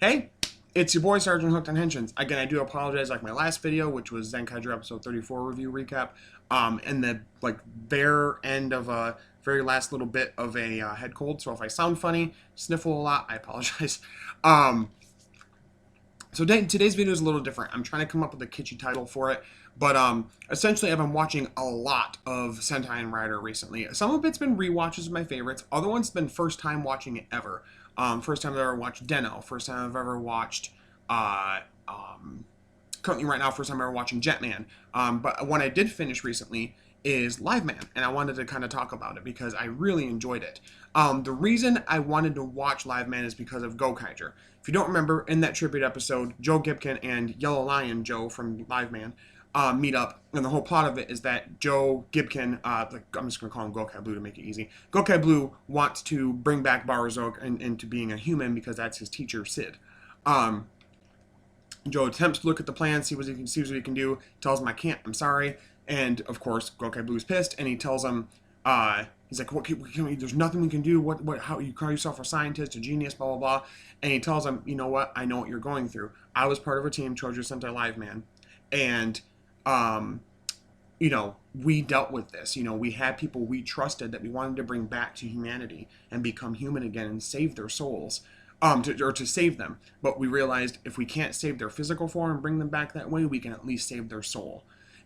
Hey, it's your boy Sergeant Hooked on Henshins. Again, I do apologize, like my last video, which was Zenkaiger episode 34 review recap. And the bare end of a very last little bit of a head cold. So if I sound funny, sniffle a lot, I apologize. Um, so today's video is a little different. I'm trying to come up with a kitschy title for it. But essentially, I've been watching a lot of Sentai and Rider recently. Some of it's been rewatches of my favorites. Other ones have been first time watching it ever. First time I've ever watched Den-O. First time I've ever watched, uh, um, currently right now, first time I'm ever watching Jetman. But one I did finish recently is Liveman, and I wanted to kind of talk about it because I really enjoyed it. The reason I wanted to watch Liveman is because of Gokaiger. If you don't remember, in that tribute episode, Joe Gibkin and Yellow Lion Joe from Liveman meet up, and the whole plot of it is that Joe Gibkin, I'm just going to call him Gokai Blue to make it easy. Gokai Blue wants to bring back Baruzoke into being a human because that's his teacher, Sid. Joe attempts to look at the plan, see what he can do. Tells him, "I can't. I'm sorry." And of course, Gokai Blue's pissed, and he tells him, he's like, "There's nothing we can do. How you call yourself a scientist, a genius, blah blah blah." And he tells him, "You know what? I know what you're going through. I was part of a team, Choujuu Sentai Liveman, and um, we dealt with this. We had people we trusted that we wanted to bring back to humanity and become human again and save their souls." To save them. But we realized if we can't save their physical form and bring them back that way, we can at least save their soul.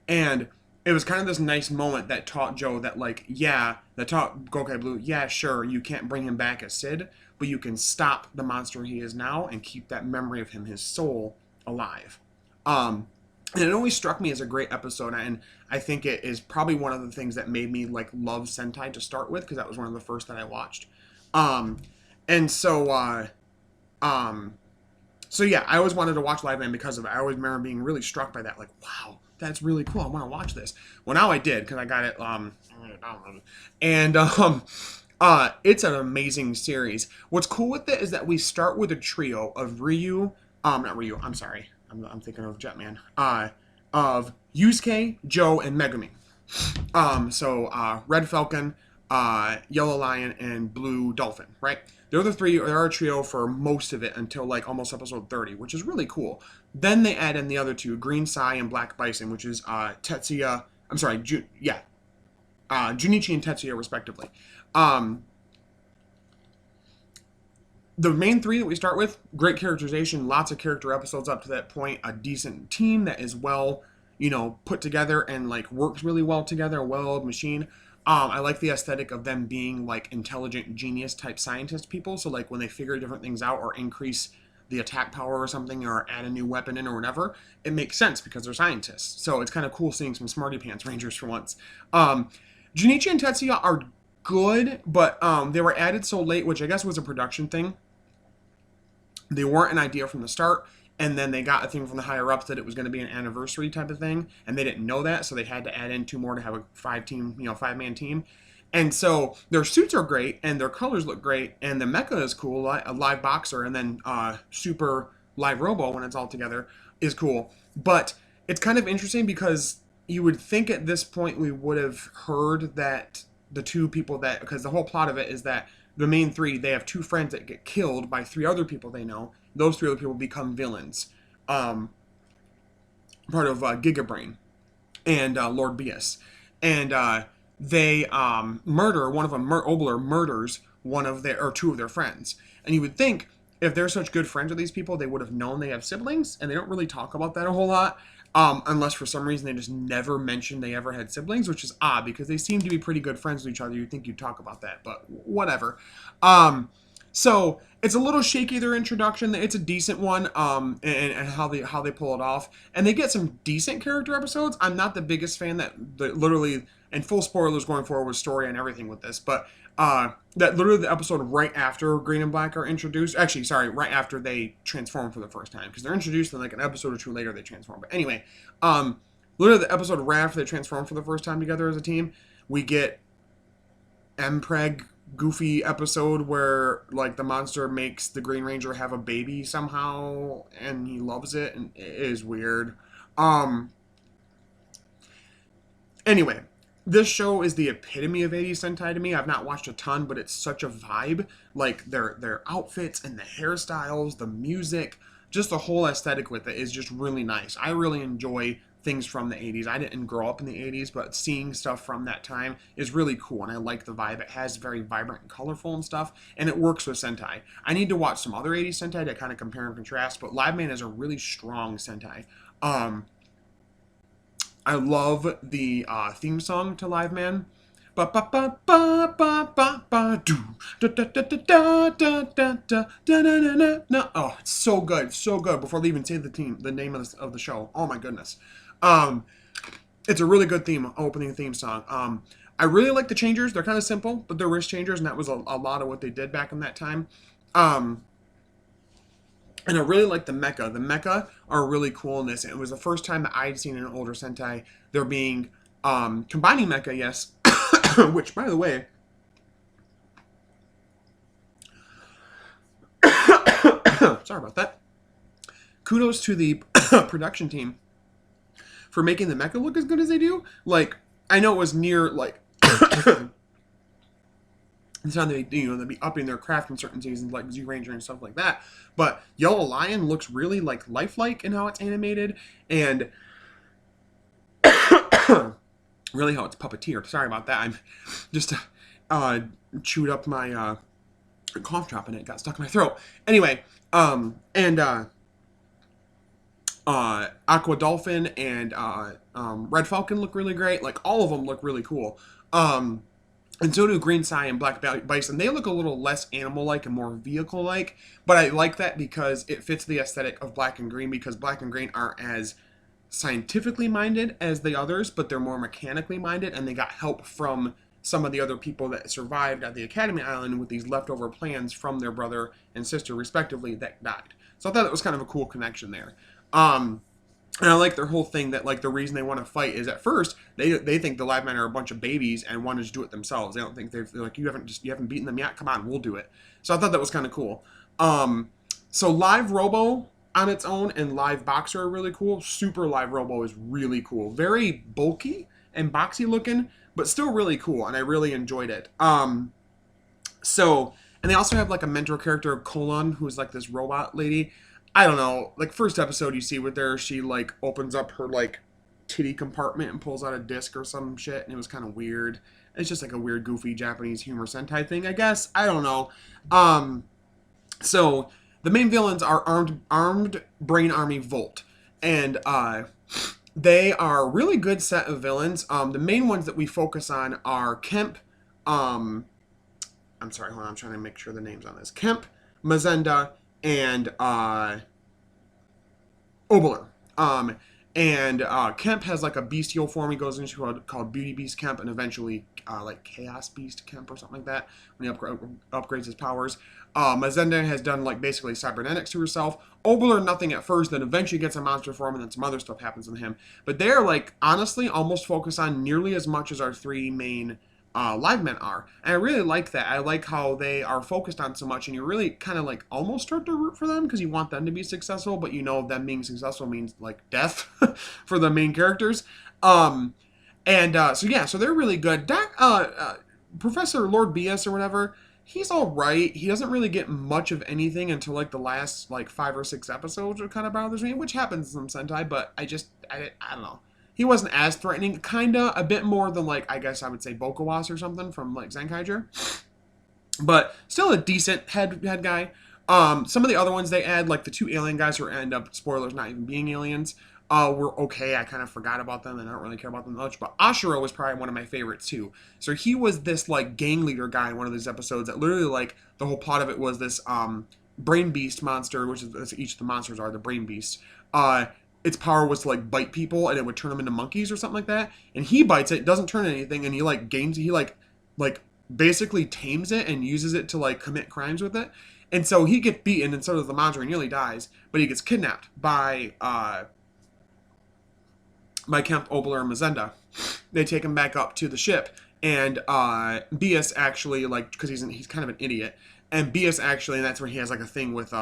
And it was kind of this nice moment that taught Joe that, that taught Gokai Blue, yeah, sure, you can't bring him back as Sid, but you can stop the monster he is now and keep that memory of him, his soul, alive. And it always struck me as a great episode, and I think it is probably one of the things that made me love Sentai to start with, because that was one of the first that I watched. And so yeah, I always wanted to watch Liveman because of it. I always remember being really struck by that. Wow, that's really cool. I want to watch this. Well, now I did because I got it. And it's an amazing series. What's cool with it is that we start with a trio of Ryu. Not Ryu. I'm sorry. I'm thinking of Jetman. Of Yusuke, Joe, and Megumi. Red Falcon, Yellow Lion, and Blue Dolphin, right? They're the three, they're a trio for most of it until almost episode 30, which is really cool. Then they add in the other two, Green Sai and Black Bison, which is Junichi and Tetsuya, respectively. The main three that we start with, great characterization, lots of character episodes up to that point, a decent team that is well, put together and works really well together, a well-oiled machine. I like the aesthetic of them being intelligent genius type scientist people. So when they figure different things out or increase the attack power or something or add a new weapon in or whatever, it makes sense because they're scientists. So it's kind of cool seeing some smarty pants rangers for once. Junichi and Tetsuya are good, but they were added so late, which I guess was a production thing. They weren't an idea from the start. And then they got a thing from the higher ups that it was going to be an anniversary type of thing, and they didn't know that, so they had to add in two more to have a five-man team. And so their suits are great, and their colors look great, and the mecha is cool, a live boxer, and then super live robo when it's all together is cool. But it's kind of interesting because you would think at this point we would have heard that the two people because the whole plot of it is that the main three, they have two friends that get killed by three other people they know. Those three other people become villains. Part of Gigabrain and Lord Bias. And they murder, one of them, Obler murders two of their friends. And you would think, if they're such good friends with these people, they would have known they have siblings, and they don't really talk about that a whole lot. Unless for some reason they just never mentioned they ever had siblings, which is odd because they seem to be pretty good friends with each other. You'd think you'd talk about that, but whatever. So it's a little shaky, their introduction. It's a decent one, and how they pull it off, and they get some decent character episodes. I'm not the biggest fan that literally, and full spoilers going forward with story and everything with this, but that literally the episode right after Green and Black are introduced. Actually, sorry, right after they transform for the first time, because they're introduced and an episode or two later they transform. But anyway, literally the episode right after they transform for the first time together as a team, we get Mpreg goofy episode where the monster makes the Green Ranger have a baby somehow, and he loves it, and it is weird. Anyway, this show is the epitome of 80s Sentai to me. I've not watched a ton, but it's such a vibe. Like their outfits and the hairstyles, the music, just the whole aesthetic with it is just really nice. I really enjoy things from the 80s. I didn't grow up in the 80s, but seeing stuff from that time is really cool, and I like the vibe. It has very vibrant and colorful and stuff, and it works with Sentai. I need to watch some other 80s Sentai to kind of compare and contrast, but Liveman is a really strong Sentai. I love the theme song to Liveman. Ba ba ba ba ba ba ba do da da da da da da da da da da da. Oh, it's so good, so good. Before they even say the name of the show. Oh my goodness. Um, it's a really good opening theme song. I really like the changers. They're kind of simple, but they're wrist changers, and that was a lot of what they did back in that time. Um, and I really like the mecha. The mecha are really cool in this. It was the first time that I'd seen in an older Sentai there being combining mecha, yes, which, by the way, sorry about that. Kudos to the production team for making the mecha look as good as they do. Like, I know it was near, like, it's not they, they'd be upping their craft in certain seasons, like Z Ranger and stuff like that. But Yellow Lion looks really, like, lifelike in how it's animated, and really how it's puppeteered. Sorry about that. I'm just chewed up my cough drop and it got stuck in my throat. Anyway, and Aqua Dolphin and Red Falcon look really great. Like, all of them look really cool. And so do Green Sai and Black Bison. They look a little less animal-like and more vehicle-like, but I like that because it fits the aesthetic of Black and Green, because Black and Green aren't as scientifically minded as the others, but they're more mechanically minded, and they got help from some of the other people that survived at the Academy Island with these leftover plans from their brother and sister, respectively, that died. So I thought that was kind of a cool connection there. And I like their whole thing that, like, the reason they want to fight is, at first they think the Livemen are a bunch of babies and want to just do it themselves. They don't think they're like, you haven't beaten them yet. Come on, we'll do it. So I thought that was kind of cool. So Live Robo on its own and Live Boxer are really cool. Super Live Robo is really cool. Very bulky and boxy looking, but still really cool, and I really enjoyed it. So, and they also have, like, a mentor character, Colon, who's like this robot lady. I don't know, like, first episode you see with her, she, like, opens up her, like, titty compartment and pulls out a disc or some shit, and it was kind of weird. It's just, like, a weird, goofy Japanese humor Sentai thing, I guess. I don't know. So, the main villains are Armed Brain Army Volt, and, they are a really good set of villains. The main ones that we focus on are Kemp, I'm sorry, hold on, I'm trying to make sure the names on this. Kemp, Mazenda, and Obler. And Kemp has, like, a bestial form he goes into called Beauty Beast Kemp, and eventually like Chaos Beast Kemp or something like that when he upgrades his powers. Mazenda has done, like, basically cybernetics to herself. Obler, nothing at first, then eventually gets a monster form, and then some other stuff happens with him. But they're, like, honestly almost focused on nearly as much as our three main Livemen are. And I really like that. I like how they are focused on so much, and you really kind of, like, almost start to root for them because you want them to be successful, but you know them being successful means, like, death for the main characters. So yeah, so they're really good. Professor Lord BS or whatever, he's all right. He doesn't really get much of anything until, like, the last, like, 5 or 6 episodes, which kind of bothers me, which happens in some Sentai, but I don't know. He wasn't as threatening, kinda, a bit more than, like, I guess I would say Bokawas or something from, like, Zenkaiger. But still a decent head guy. Some of the other ones they add, like the 2 alien guys who end up, spoilers, not even being aliens, were okay. I kind of forgot about them and I don't really care about them much. But Ashura was probably one of my favorites too. So he was this, like, gang leader guy in one of these episodes that literally, like, the whole plot of it was this brain beast monster, which is each of the monsters are the brain beasts. Its power was to, like, bite people and it would turn them into monkeys or something like that. And he bites it, doesn't turn anything, and he, like, basically tames it and uses it to, like, commit crimes with it. And so he gets beaten, and so does the monster, and nearly dies. But he gets kidnapped by Kemp, Obler, and Mazenda. They take him back up to the ship, and Bias actually, like, because he's kind of an idiot, and Bias actually, and that's where he has, like, a thing with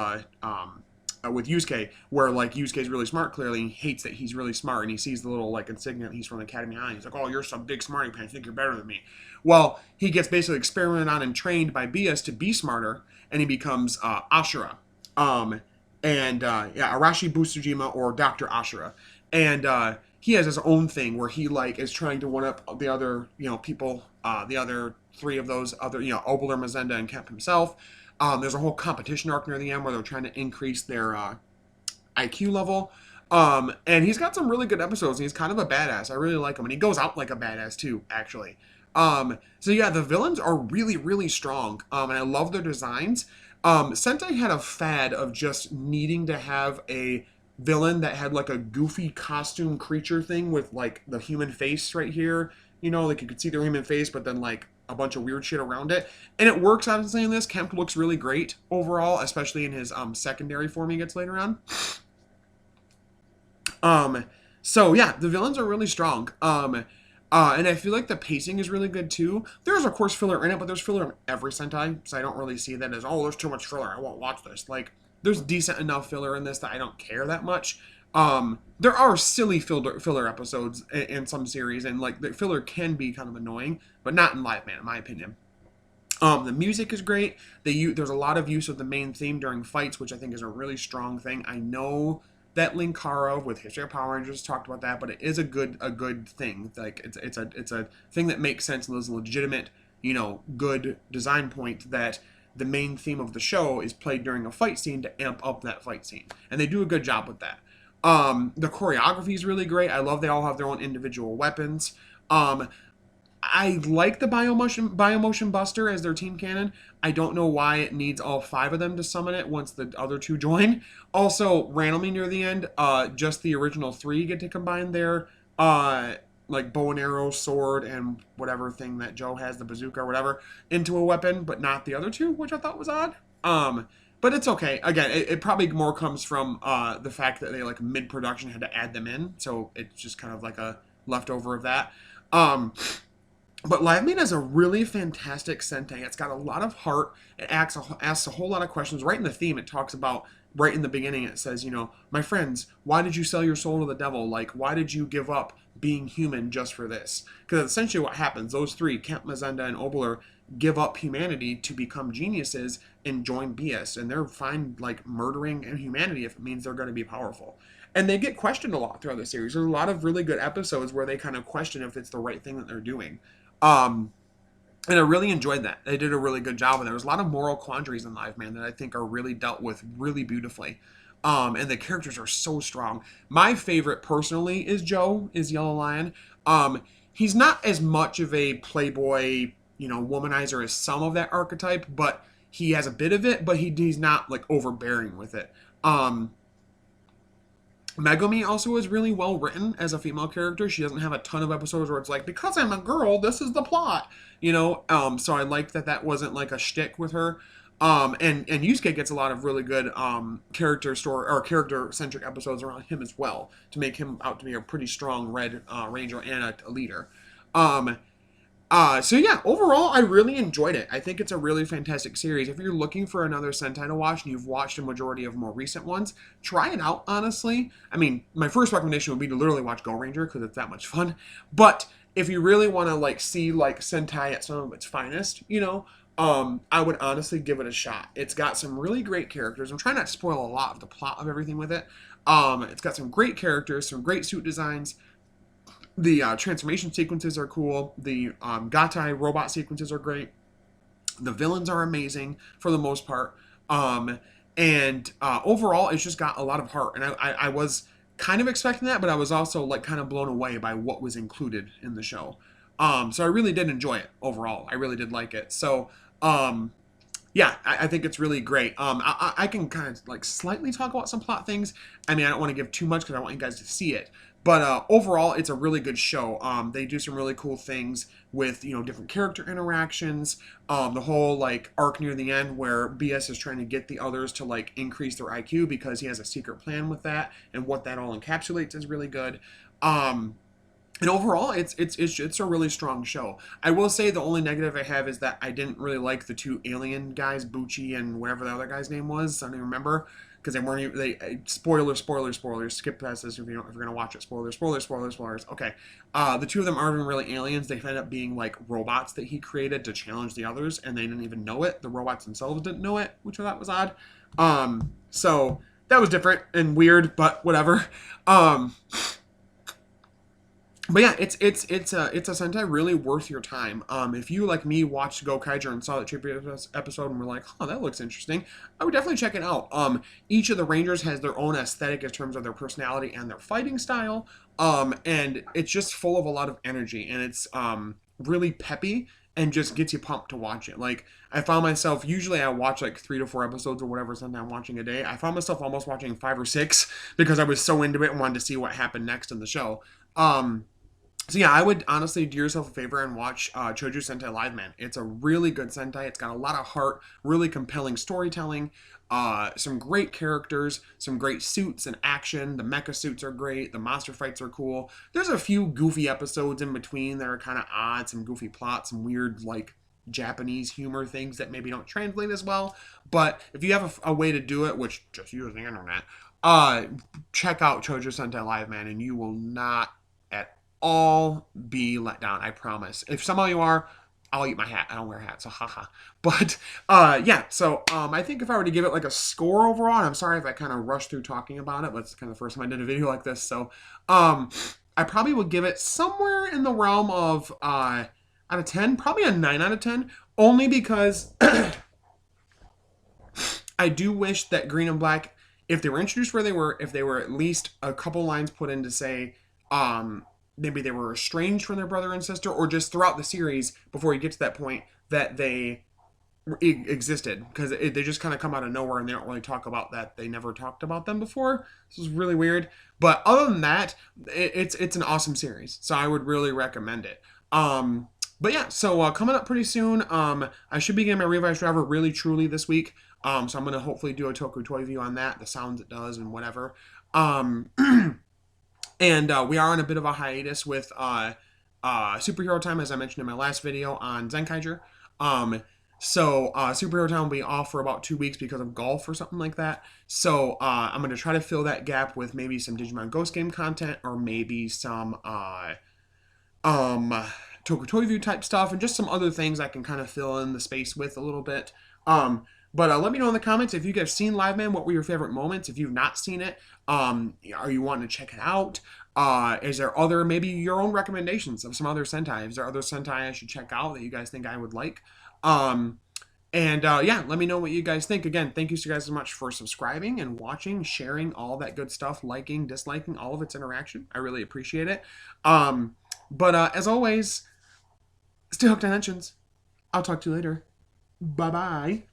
with Yusuke, where like Yusuke's really smart clearly, and he hates that he's really smart, and he sees the little like insignia that he's from the Academy Island. He's like, oh, you're some big smarty pants, think you're better than me. Well, he gets basically experimented on and trained by Bias to be smarter, and he becomes Ashura. Um, yeah, Arashi Busujima, or Dr. Ashura. And he has his own thing where he like is trying to one up the other, people, the other three of those other, Obler, Mazenda, and Kemp himself. There's a whole competition arc near the end where they're trying to increase their IQ level. And he's got some really good episodes, and he's kind of a badass. I really like him, and he goes out like a badass too, actually. So yeah, the villains are really, really strong, and I love their designs. Sentai had a fad of just needing to have a villain that had like a goofy costume creature thing with like the human face right here. Like you could see the human face, but then like a bunch of weird shit around it. And it works, honestly, in this. Kemp looks really great overall, especially in his secondary form he gets later on. So yeah, the villains are really strong. And I feel like the pacing is really good too. There's of course filler in it, but there's filler in every Sentai, so I don't really see that as, oh, there's too much filler, I won't watch this. Like, there's decent enough filler in this that I don't care that much. There are silly filler episodes in some series, and like the filler can be kind of annoying, but not in Liveman, in my opinion. The music is great. There's a lot of use of the main theme during fights, which I think is a really strong thing. I know that Linkara with History of Power Rangers talked about that, but it is a good thing. Like it's a thing that makes sense and is a legitimate, good design point that the main theme of the show is played during a fight scene to amp up that fight scene, and they do a good job with that. The choreography is really great. I love they all have their own individual weapons. I like the Biomotion Buster as their team cannon. I don't know why it needs all 5 of them to summon it once the other 2 join. Also, randomly near the end, just the original 3 get to combine their like bow and arrow, sword, and whatever thing that Joe has, the bazooka or whatever, into a weapon, but not the other 2, which I thought was odd. But it's okay. Again, it probably more comes from the fact that they like mid-production had to add them in, so it's just kind of like a leftover of that. But Liveman is a really fantastic Sentai. It's got a lot of heart. It asks a whole lot of questions. Right in the theme, it talks about, right in the beginning, it says, my friends, why did you sell your soul to the devil? Like, why did you give up being human just for this? Because essentially what happens, those 3, Kemp, Mazenda, and Obler, give up humanity to become geniuses and join BS. And they're fine, like, murdering humanity if it means they're going to be powerful. And they get questioned a lot throughout the series. There's a lot of really good episodes where they kind of question if it's the right thing that they're doing. And I really enjoyed that. They did a really good job, and there was a lot of moral quandaries in Liveman that I think are really dealt with really beautifully. And the characters are so strong. My favorite, personally, is Joe, is Yellow Lion. He's not as much of a playboy, womanizer as some of that archetype, but he has a bit of it, but he's not, like, overbearing with it. Megumi also is really well written as a female character. She doesn't have a ton of episodes where it's like, because I'm a girl, this is the plot, so I like that wasn't like a shtick with her. And Yusuke gets a lot of really good character centric episodes around him as well, to make him out to be a pretty strong Red Ranger and a leader. So yeah, overall, I really enjoyed it. I think it's a really fantastic series. If you're looking for another Sentai to watch and you've watched a majority of more recent ones, try it out, honestly. I mean, my first recommendation would be to literally watch Go Ranger, because it's that much fun. But if you really want to, like, see, like, Sentai at some of its finest, I would honestly give it a shot. It's got some really great characters. I'm trying not to spoil a lot of the plot of everything with it. It's got some great characters, some great suit designs. The transformation sequences are cool. The Gatai robot sequences are great. The villains are amazing for the most part. And overall, it's just got a lot of heart. And I was kind of expecting that, but I was also like kind of blown away by what was included in the show. So I really did enjoy it overall. I really did like it. So yeah, I think it's really great. I can kind of like slightly talk about some plot things. I mean, I don't want to give too much because I want you guys to see it. But overall, it's a really good show. They do some really cool things with, different character interactions. The whole, like, arc near the end where BS is trying to get the others to, like, increase their IQ because he has a secret plan with that. And what that all encapsulates is really good. And overall, it's a really strong show. I will say the only negative I have is that I didn't really like the 2 alien guys, Bucci and whatever the other guy's name was. I don't even remember. because they weren't even, spoilers, skip past this if you're gonna watch it, spoilers. Okay, the two of them aren't even really aliens. They end up being like robots that he created to challenge the others, and they didn't even know it. The robots themselves didn't know it, which I thought was odd. So that was different and weird, but whatever. um but yeah, it's a Sentai really worth your time. If you like me watched Gokaiger and saw the tribute episode and were like, "Oh, that looks interesting," I would definitely check it out. Each of the Rangers has their own aesthetic in terms of their personality and their fighting style. And it's just full of a lot of energy, and it's really peppy and just gets you pumped to watch it. Like I found myself usually I watch like 3 to 4 episodes or whatever Sentai I'm watching a day. I found myself almost watching 5 or 6 because I was so into it and wanted to see what happened next in the show. So yeah, I would honestly do yourself a favor and watch Choujuu Sentai Liveman. It's a really good Sentai. It's got a lot of heart, really compelling storytelling, some great characters, some great suits and action. The mecha suits are great. The monster fights are cool. There's a few goofy episodes in between that are kind of odd, some goofy plots, some weird like Japanese humor things that maybe don't translate as well. But if you have a way to do it, which just use the internet, uh, check out Choujuu Sentai Liveman, and you will not at all be let down. I promise. If some of you are, I'll eat my hat. I don't wear hats, so haha. But yeah. So I think if I were to give it like a score overall, and I'm sorry if I kind of rushed through talking about it, but it's kind of the first time I did a video like this. So I probably would give it somewhere in the realm of out of 10, probably a 9 out of 10, only because I do wish that Green and Black, if they were introduced where they were, if they were at least a couple lines put in to say, maybe they were estranged from their brother and sister, or just throughout the series before you get to that point that they existed, because they just kind of come out of nowhere and they don't really talk about that. They never talked about them before. This is really weird. But other than that, it's an awesome series, so I would really recommend it. But yeah, so coming up pretty soon, I should be getting my revised driver really truly this week. So I'm gonna hopefully do a Toku toy view on that, the sounds it does and whatever. Um, and we are on a bit of a hiatus with Superhero Time, as I mentioned in my last video on Zenkaiger. So Superhero Time will be off for about 2 weeks because of golf or something like that. So I'm going to try to fill that gap with maybe some Digimon Ghost Game content, or maybe some Toku Toy View type stuff, and just some other things I can kind of fill in the space with a little bit. But let me know in the comments if you guys seen Liveman. What were your favorite moments? If you've not seen it, are you wanting to check it out? Is there other, maybe your own recommendations of some other Sentai? Is there other Sentai I should check out that you guys think I would like? Yeah, let me know what you guys think. Again, thank you so guys so much for subscribing and watching, sharing, all that good stuff, liking, disliking, all of its interaction. I really appreciate it. But as always, stay hooked on Engines. I'll talk to you later. Bye-bye.